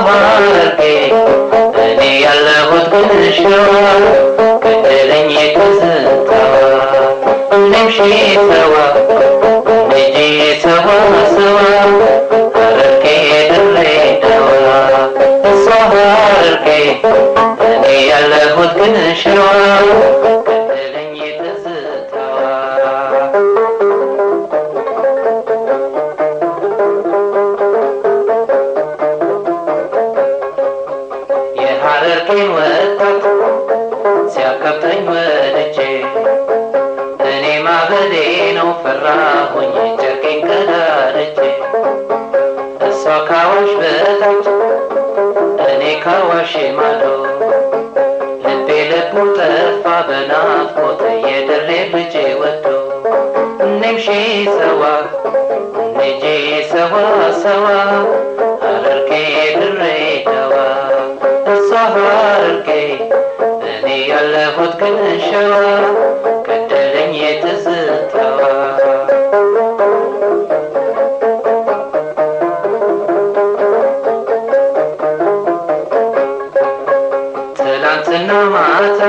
ሀረርጌ እኔ ያለሁት ግን ሸዋ ገደለኝ ትዝታዋ እኔም ሸዋ ልጄ ሰዋ ሰዋ ሀረርጌ ድሬዳዋ እሷ ሀረርጌ እኔ ያለሁት ግን ሸዋ ገደለኝ ትዝታዋ የሀረርጌን ወጣት ሲያከብተኝ ወድጄ እኔ ማበዴ ነው ፈራሁኝ ጨርቄን ቀዳድጄ እሷ ካዋሽ በታች እኔ ካዋሽ ማዶ ልቤ ልቡ ጠፋ በናፍቆት የድሬ ልጄ ወዶ እኔም ሰዋ ልጄ ሰዋ ሰዋ ሀረርጌ ድሬዳዋ እሷ ሀረርጌ እኔ ያለሁት ግን ሸዋ ገደለኝ ትዝታዋ ትላንትና ማታ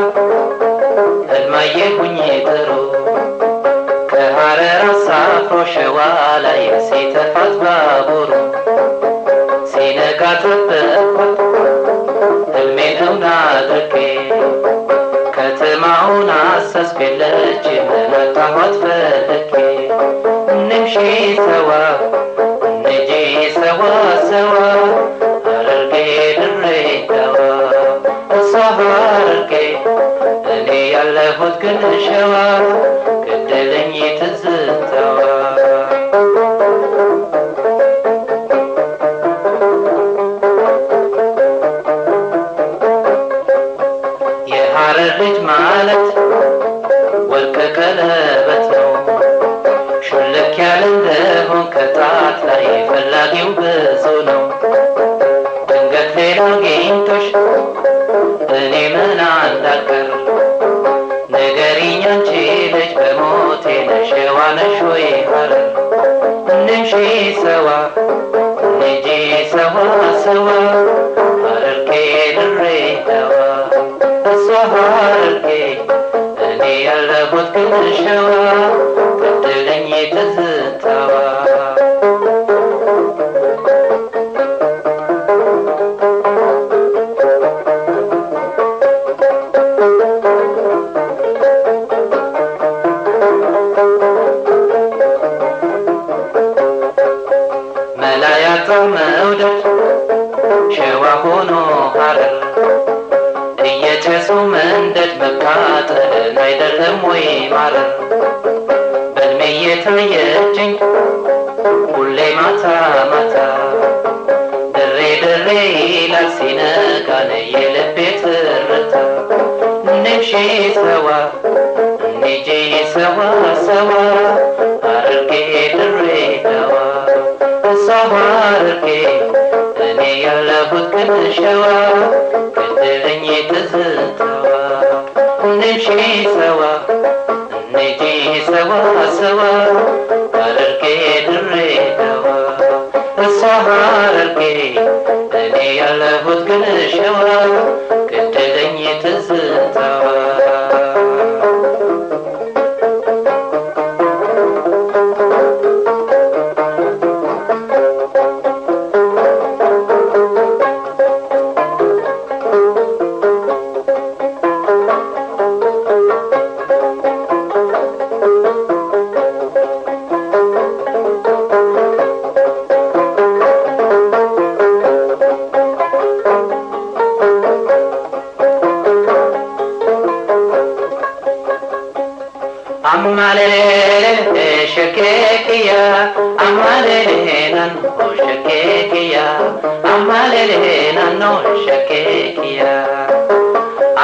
ህልማየሁኝ ጥሩ ከሀረር አሳፍሮ ሸዋ ላይ ሲተፋት ባቡሩ ሲነጋ ጠበቅኳት ህልሜን እውን አድርጌ ከተማውን አሰስኩ የለችም መጣኋት ፈልጌ እኔም ሰዋ ልጄ ሰዋ ሰዋ ሀረርጌ ድሬዳዋ እሷ ሀረርጌ እኔ ያለሁት ግን ሸዋ ገደለኝ ትዝታዋ የሀረር ልጅ ማለት ወርቅ ቀለበት ነው ሹልክ ያለ እንደሆን ከጣት ላይ ፈላጊው ብዙ ነው ድንገት ሌላ አግኝቶሽ እኔ ምን እንዳልቀር ንገሪኝ አንቺ ልጅ በሞቴ ነሽ ሸዋ ነሽ ወይ ሀረር እኔም ሰዋ ልጄ ሰዋ ሰዋ ሀረርጌ ድሬዳዋ እሷ ሀረርጌ እኔ ያለሁት ግን ሸዋ ገደለኝ ትዝታዋ መላ ያጣ መውደድ ሸዋ ሆኖ ሀረር እየጨሱ መንደድ መቃጠልን አይደለም ወይ ማረር በልሜ እየታየችኝ ሁሌ ማታ ማታ ድሬ ድሬ ይላል ሲነጋን የልቤ ትርታ እኔም ሰዋ ልጄ ሰዋ ሰዋ ሀረርጌ ድሬዳዋ እሷ ሀረርጌ እኔ ያለሁት ግን ሸዋ ገደለኝ ትዝታዋ እኔም ሰዋ ልጄ ሰዋ ሰዋ ሀረርጌ ድሬዳዋ እሷ ሀረርጌ እኔ ያለሁት ግን ሸዋ ገደለኝ ትዝታዋ amalele shakekiya amalele nanno shakekiya amalele nanno shakekiya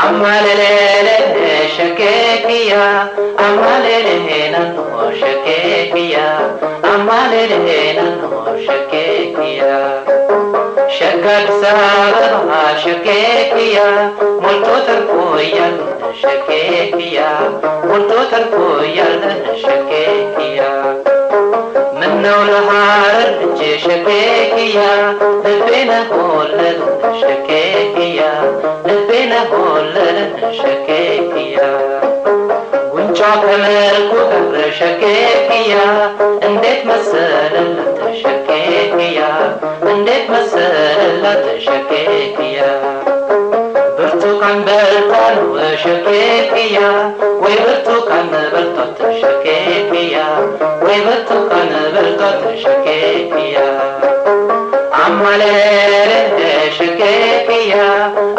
amalele shakekiya amalele nanno shakekiya amalele nanno shakekiya shakad sabah shakekiya multo tarkoyal shakekiya multo tarkoyal shakekiya من ምነው ለሐረር እጄ ሸኬክያ ልቤነ ሆለልን ሸኬክያ ልቤነ ሆለልን ሸኬክያ ጉንጯ ከመልኩ ጋር ሸኬክያ እንዴት መሰለላት ሸኬክያ እንዴት መሰለላት ሸኬክያ ብርቱካን በልታ ነው ሸኬክያ ወይ ብርቱካን በልቷት ሸኬክያ ወይ ብርቱካን በልቷት ሸኬክያ አማሌሌ ሸኬክያ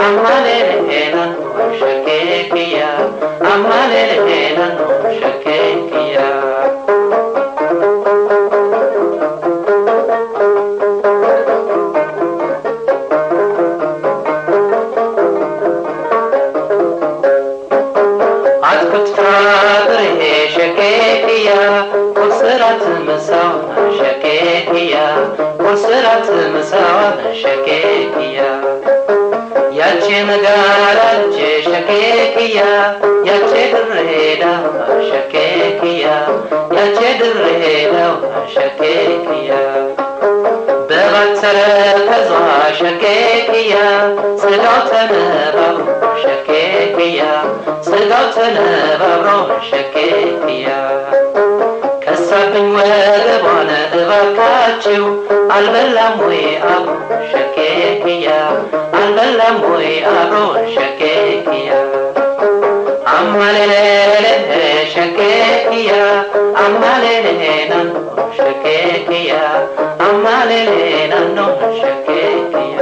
አማሌሌ ናኖ ሸኬክያ አማሌሌ ናኖ ሸኬክያ ፍራፍሬ ሸኬክያ ቁርስራት ምሳዋ ሸኬክያ ቁርስራት ምሳዋ ሸኬክያ ያቺ ነጋራች ሸኬክያ ያቺ ድሬዳዋ ሸኬክያ ያቺ ድሬዳዋ ሸኬክያ በባተረ ከዟ ሸኬክያ ስጋው ተነባብሮ ሸኬክያ ስጋው ተነባብሮ ሸኬክያ ከሳብኝ ወገቧን እባካችሁ አልበላም ወይ አብሮ ሸኬክያ አልበላም ወይ አብሮ ሸኬክያ አማሌሌ ሸኬክያ አማሌሌ ናኖ ሸኬክያ አማሌሌ ናኖ ሸኬክያ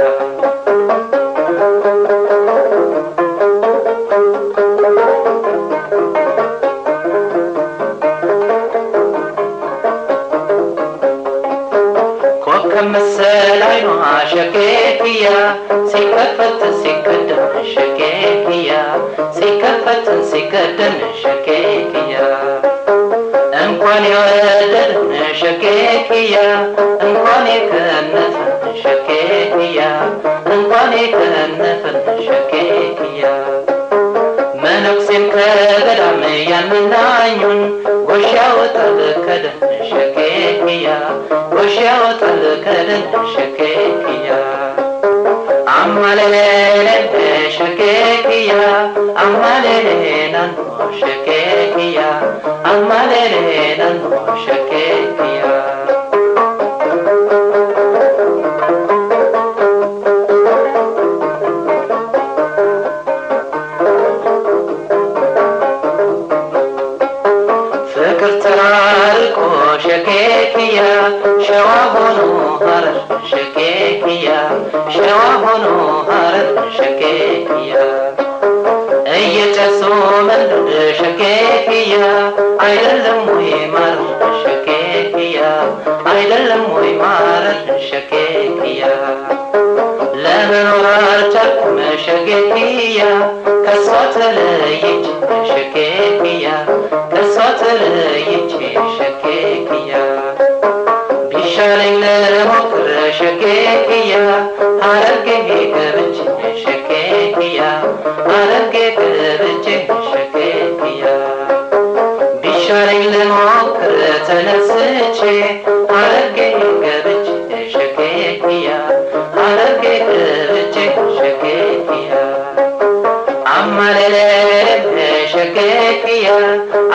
ኮከብ መሰል አይኗ ሸኬክያ ሲከፈት ሲከደን ሸኬክያ ሲከፈት ሲከደን ሸኬክያ እንኳን የወደደን ሸኬክያ እንኳን የከነፈን ሸኬክያ እንኳን የከነፈን ሸኬክያ መነኩሴም ከገዳም ያልመናኙን ጎሽ ያወጣል ከደን ሸኬክያ ጎሽ ያወጣል ከደን ሸኬክያ አማሌሌ ሸኬክያ አማሌሌ ናኖ ሸኬክያ አማሌሌ ናኖ ሸኬክያ ፍቅር ተራርቆ ሸኬክያ ሸዋ ሆኖ ሐረር ሸኬክያ ሸዋ ሆኖ ሐረር ሸኬክያ እየጨሱ መንደድ ሸኬክያ አይደለም ወይ ማረር ሸኬክያ አይደለም ወይ ማረር ሸኬክያ ለመኖር አልቻልኩም ሸኬክያ ከሷ ተለይቼ ሸኬክያ ከሷ ተለይቼ ሸኬክያ ቢሻለኝ ለሞክር ሸኬክያ ሐረርጌ ገብቼ ሸኬክያ ሐረርጌ ገብቼ ሸኬክያ ቢሻለኝ ለሞክር ተነስቼ ሐረርጌ ገብቼ ሸኬክያ ሐረርጌ ገብቼ ሸኬክያ አማሌሌ ሸኬክያ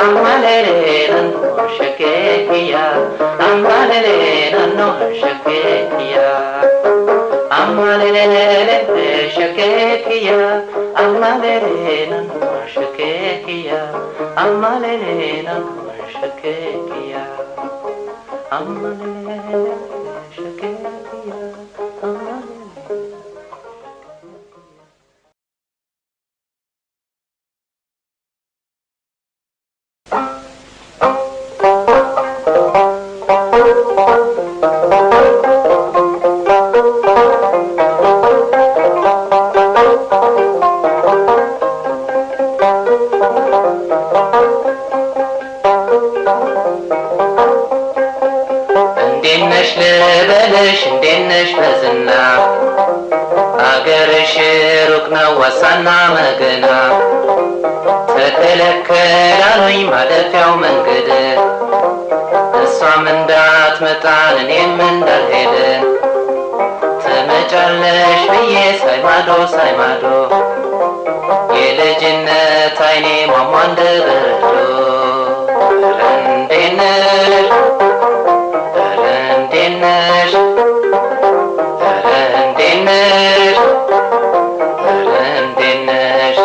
አማሌሌ ናኖ ሸኬክያ አማሌሌ ናኖ ሸኬክያ አማሌሌ ሸኬክያ አማሌሌ ናኖ ሸኬክያ አማሌሌ ናኖ ሸኬክያ አማሌሌ ሸኬክያ አማሌሌ እንዴነሽ ልበልሽ እንዴነሽ በዝና አገርሽ ሩቅ ነው ወሳና መገና ተከለከላሉኝ ማለፊያው መንገድ እሷ እሷም እንዳትመጣን እኔም እንዳልሄደ ትመጫለሽ ብዬ ሳይማዶ ሳይማዶ የልጅነት አይኔ ሟሟ እንደ በረዶ ኧረ እንዴት ነሽ ኧረ እንዴት ነሽ ኧረ እንዴት ነሽ ኧረ እንዴት ነሽ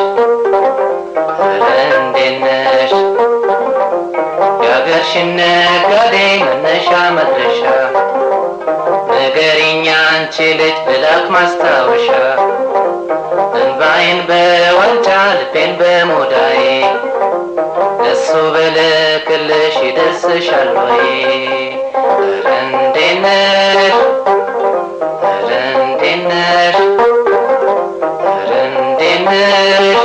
ኧረ እንዴት ነሽ የአገርሽን ነጋዴ መነሻ መድረሻ ንገሪኝ አንቺ ልጅ ብላክ ማስታወሻ እንባዬን በዋንጫ ልቤን በሙዳዬ እሱ ብልክልሽ ይደርስሻል ወይ ኧረ እንዴት ነሽ ኧረ እንዴት ነሽ ኧረ እንዴት ነሽ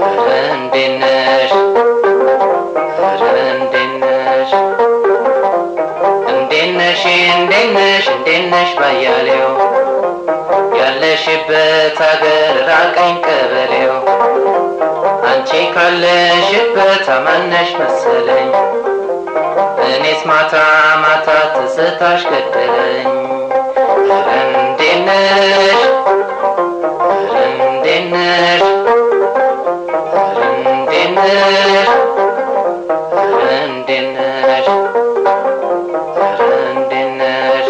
ኧረ እንዴት ነሽ ኧረ እንዴት ነሽ እንዴት ነሽ እንዴት ነሽ እንዴት ነሽ ባያሌው ያለሽበት አገር ራቀኝ ቀበሌው አንቺ ካለሽበት አማነሽ መሰለኝ እኔስ ማታ ማታ ትዝታሽ ገደለኝ ኧረ እንዴት ነሽ ኧረ እንዴት ነሽ ኧረ እንዴት ነሽ ኧረ እንዴት ነሽ ኧረ እንዴት ነሽ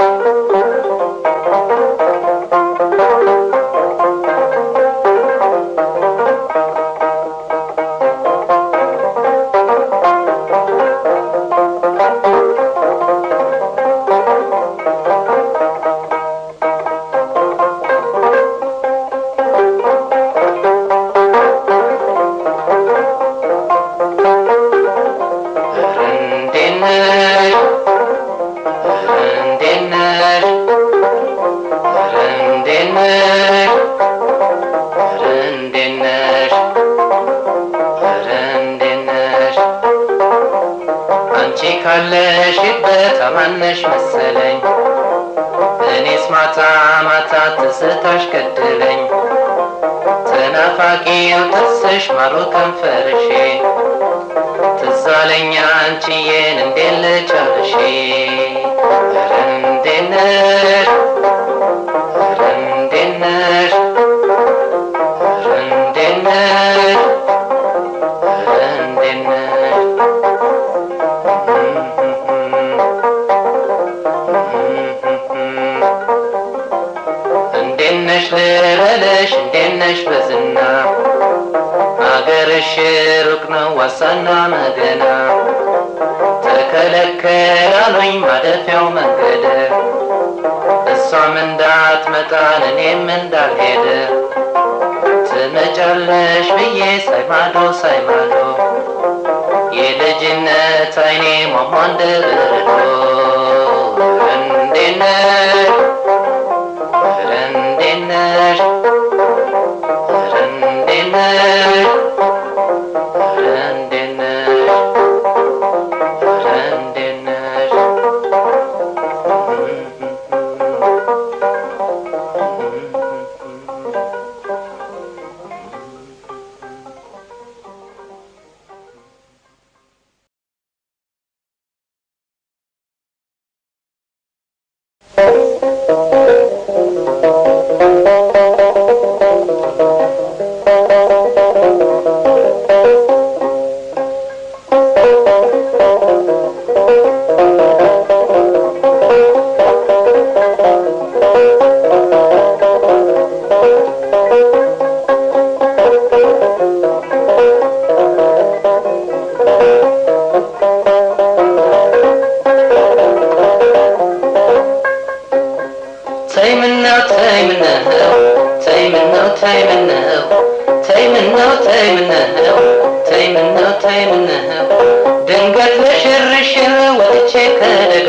ካለሽበት አማነሽ መሰለኝ እኔስ ማታ ማታ ትዝታሽ ገደለኝ ተናፋቂው ጥርስሽ ማሩ ከንፈርሽ ትዝ አለኝ አንቺዬን እንዴት ልቻልሽ ኧረ እንዴት ነሽ ኧረ እንዴት ነሽ ኧረ እንዴት ነሽ ኧረ እንዴት ነሽ እንዴት ነሽ ልበለሽ እንዴት ነሽ በዝና አገርሽ ሩቅ ነው ዋሳና መገና ተከለከላሉኝ ማለፊያው መንገድ እሷም እንዳትመጣን እኔም እንዳልሄድ ትመጫለሽ ብዬ ሳይማዶ ሳይማዶ የልጅነት አይኔ ሟሟ እንደ በረዶ እንዴት ነሽ ኧረ እንዴት ነሽ ኧረ እንዴት ነሽ ኧረ እንዴት ነሽ ኧረ እንዴት ነሽ ድንገት ለሽርሽር ወጥቼ ከደጋ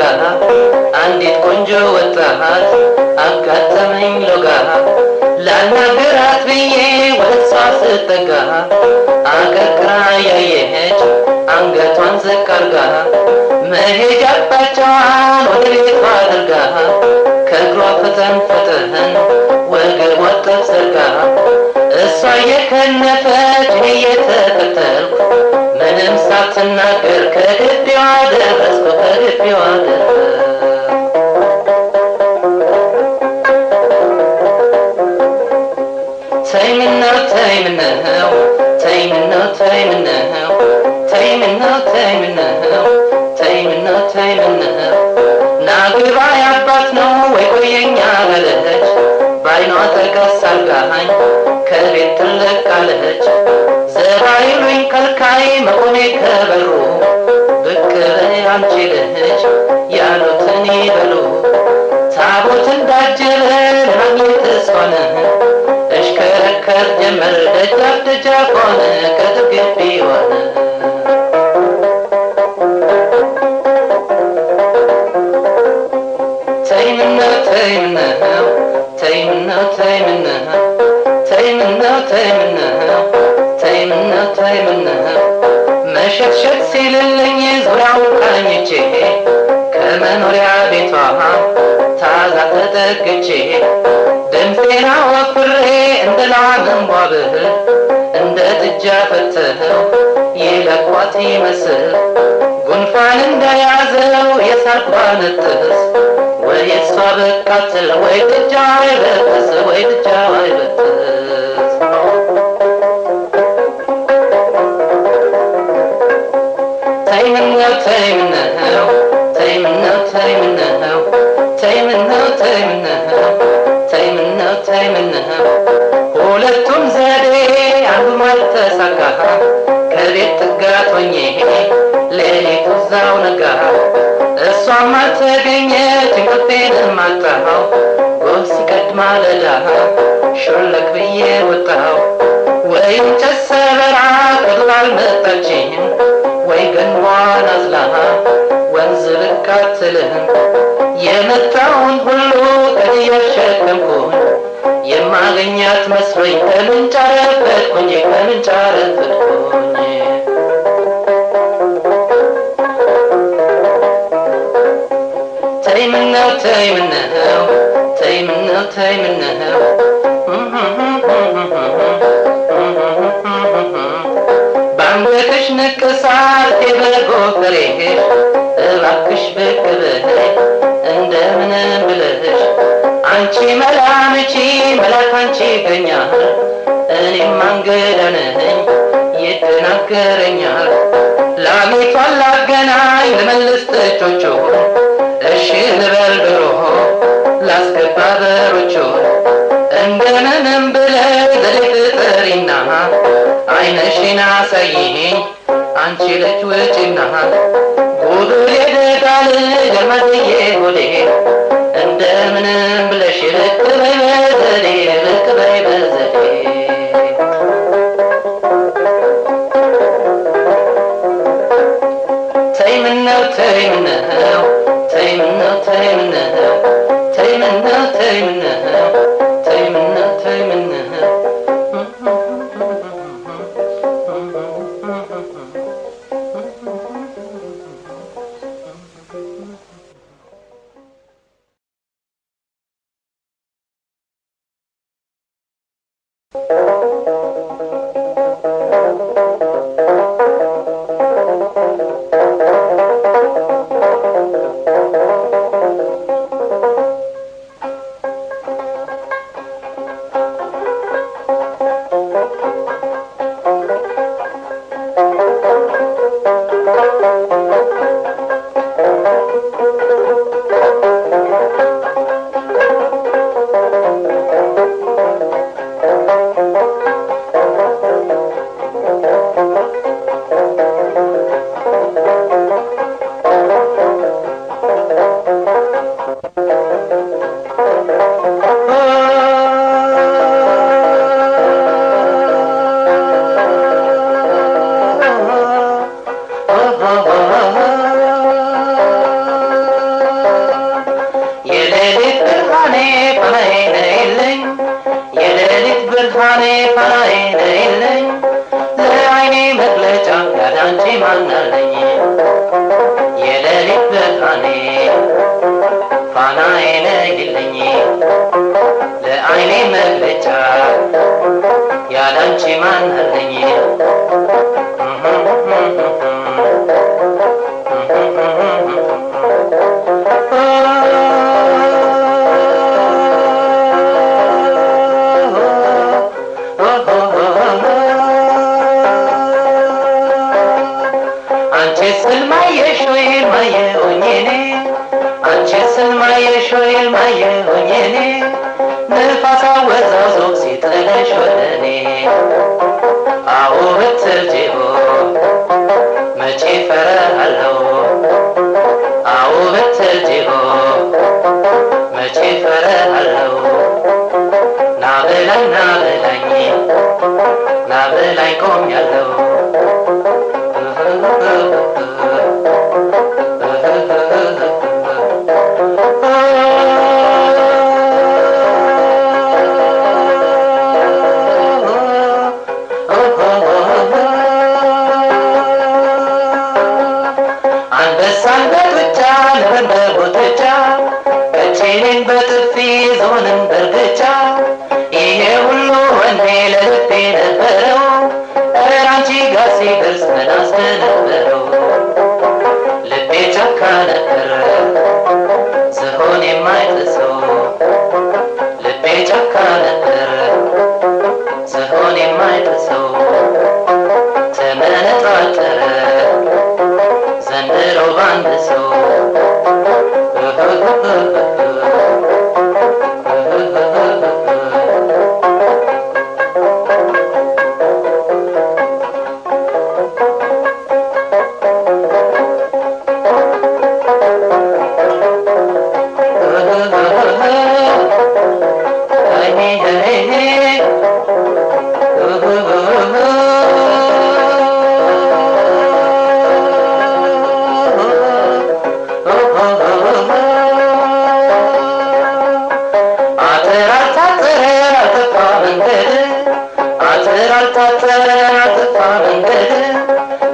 አንዲት ቆንጆ ወጣት አጋጠመኝ ሎጋ ላናግራት ብዬ ወሷ ስጠጋ አቀርቅራ ያየች አንገቷን ዝቅ አርጋ መሄጃ አቅጣጫዋን ወደ ቤቷ አድርጋ ከእግሯ ፈጠን ፈጠን ወገቧ ጠፍ ዘርጋ እሷ የከነፈች እኔ የተከተልኩ ምንም ሳትናገር ከግቢዋ ደረስኩ ከግቢዋ ደረስኩ ተይምነው ተይምነው ተይምነው ተይምነው ተይምነው ተይምነው ተይምነው ተይምነው ናግባ ያባት ነው ወይ ቆየኛ አለች ባይኗ ተቀስ አርጋኝ ከቤት ትለቃለች ዘባይሉኝ ከልካይ መቆሜ ከበሩ ብቅ በይ አንቺ ልጅ ያሉትን ይበሉ ታቦት እንዳጀበ ለማግኘት እሷን እሽከረከር ጀመር ደጃፍ ደጃፏን ከጥብ ግቢዋን ተይምነው ተይምነው ተይምነው ተይምነው ተይምነው ተይምነው ተይምነው ተይምነው መሸትሸት ሲልልኝ ዙሪያውን ቃኝቼ ከመኖሪያ ቤቷ ታዛ ተጠግቼ ድምፄን አወፍሬ እንደ ላም እንቧብህ እንደ ጥጃ ፈትኸው ይለቋት ይመስል ጉንፋን እንደያዘው የሳርኳ ነጥስ ወይ እሷ በቃትል ወይ ጥጃ አይበጥስ ወይ ጥጃ አይበጥስ ተይምነው ተይምነው ተይምነው ተይምነው ተይምነው ተይምነው ተይምነው ተይምነው ሁለቱም ዘዴ አንዱም አልተሳካ ከቤት ጥጋት ሆኜ ሌሊቱ እዛው ነጋ እሷም አልተገኘች እንቅልፌንም አጣሁ ጎህ ሲቀድ ማለዳ ሾለክ ብዬ ወጣሁ ወይ እንጨት ሰበራ ከዱር አልመጣችም ወይ ገንቧን አዝላ ወንዝ ብቅ አትልም የመጣውን ሁሉ ቀን እያሸከምኩኝ የማገኛት መስሎኝ ከምንጭ አረፈድኩኝ ከምንጭ አረፈድኩኝ ተይምነው ተይምነው ተይምነው ተይምነው ባንገትሽ ንቅሳት የበጎፈሬሽ እባክሽ ብቅ በይ እንደምንም ብለሽ አንቺ መላምቺ መላክ አንቺ ይገኛል እኔም እንግዳ ነኝ ይደናገረኛል ላሚቷን ላገናኝ ልመልስ ጥጆቹን እሺ ልበል ድሮ ላስገባ በሮቹን እንደምንም ብለሽ ዘዴት ጥሪና አይነሽን አሳይኝ አንቺ ልጅ ውጪና ጉብል የደጋ ልጅ አልማዝዬ ሆዴ እንደምንም ብለሽ ብቅ በይ በዘዴ ብቅ በይ በዘዴ ተይምነው ተይምነው ተይምነው ተይምነው ተይምነው ተይምነው ተይምነው ተይምነው ያላንቺ ማን አለኝ ወይ ማየሆኝ እኔ ንፋስ አወዛውዞ ሲጥለሽ ወደ እኔ አዎ ብትርጂው መቼ ፈራለሁ አዎ ብትርጂው መቼ ፈራለሁ ናበላኝ ናበላኝ ናበላኝ ቆሜያለሁ አንበሳን በጡጫ ንብን በቦትቻ ቀጭኔን በጥፊ ዝሆንን በርግጫ ይሄ ሁሉ ወኔ ለልቤ ነበረው እራንቺ ጋር ሲደርስ ምን አስደነበረው ልቤ ጫካ ነበረ ዝሆን የማይጥሰው ልቤ ጫካ ነበረ ዝሆን የማይጥሰው ተመነጣጠረ ዘንድሮ ባንድ ሰው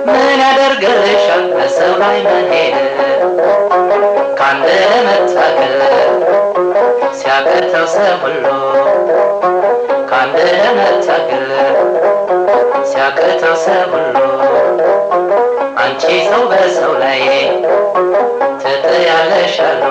ምን ያደርግልሻል በሰው ላይ መሄድ ካንድ ለመታገል ሲያቅተው ሰው ሁሉ ካንድ ለመታገል ሲያቅተው ሰው ሁሉ አንቺ ሰው በሰው ላይ ትጥያለሽ አሉ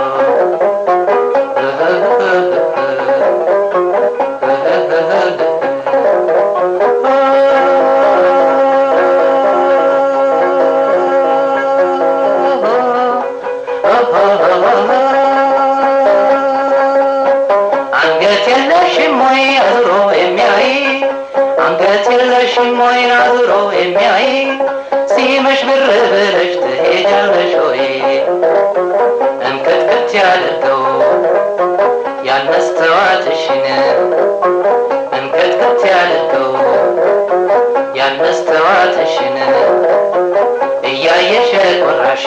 አንገት የለሽም ወይ አዙሮ የሚያይ አንገት የለሽም ወይ አዙሮ የሚያይ ሲመሽ ብር ብለሽ ትሄጃለሽ ወይ እንክትክት ያድርገው ያን መስተዋትሽን እንክትክት ያድርገው ያን መስተዋትሽን እያየሽ ቆራሽ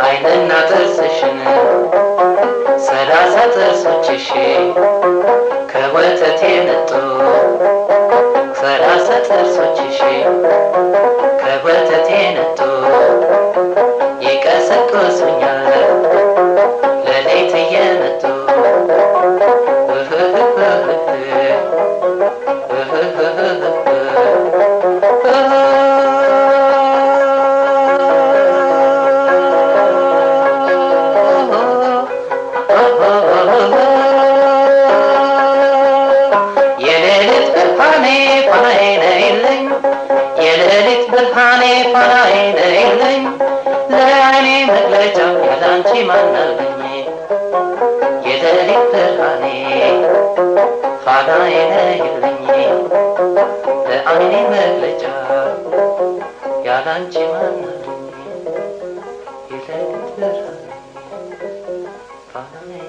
አይንና ጥርስሽን 30 ጥርሶችሽ ከወተት የነጡ 30 ጥርሶችሽ ከወተት የነጡ ይቀሰቅሱኛል ለሌት እየመጡ የሌሊት ብርሃኔ ፋናዬ ነይልኝ የሌሊት ብርሃኔ ፋናዬ ነይልኝ ለዓይኔ መግለጫ ያላንቺ ማናለኝ የሌሊት ብርሃኔ ፋናዬ ነይልኝ ለዓይኔ መግለጫ ያላንቺ ማናለኝ የሌሊት ብርሃኔ ፋናዬ